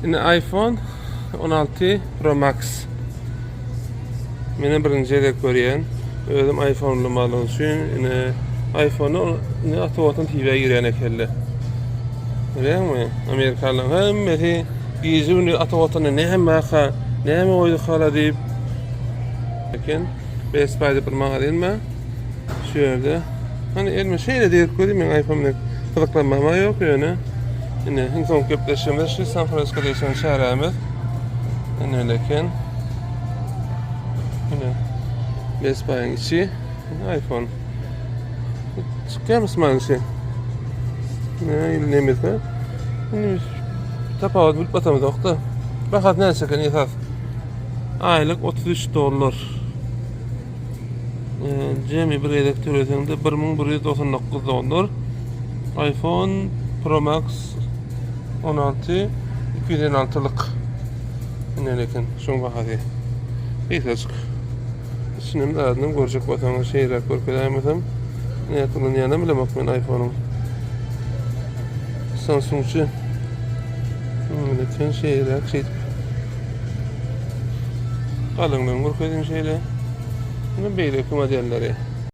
Yine iPhone 16 Pro Max. Mene birinci edek görýän. Özüm iPhone'lu malyň üçin yine iPhone'u atawatyn TV'ye giren ekelle. Görýärmi? Amerikalılar hemmesi gizli atawatyny näme ha, näme oýdy hala diýip. Lakin Best Buy'da bir maňa diýilme. Şu ýerde. Hani elme şeýle diýip görýän men iPhone'ny gyzyklanmama ýok ýöne. Yine en son köpleşimiz şu San Francisco'da yaşayan şehrimiz. Yine öyleken yine Best Buy'ın içi iPhone. Çıkıyor musun manşe? Ne ilnemiz mi? Yine tapavad bulup batamız okta. Bakat ne çeken esas? Aylık $33. Cemi bir yedek türesinde $1199. iPhone Pro Max 16 256'lık. Ne lekin şun bahadi. Eýsek. Şunun da adını görjek bolsaňyz şeýle görkezämesem. Ne ýa-da bilemek men iPhone'um. Samsung'çy. Lekin şeýle şeýle. Galyňdan görkezim şeýle. Ne beýle modelleri.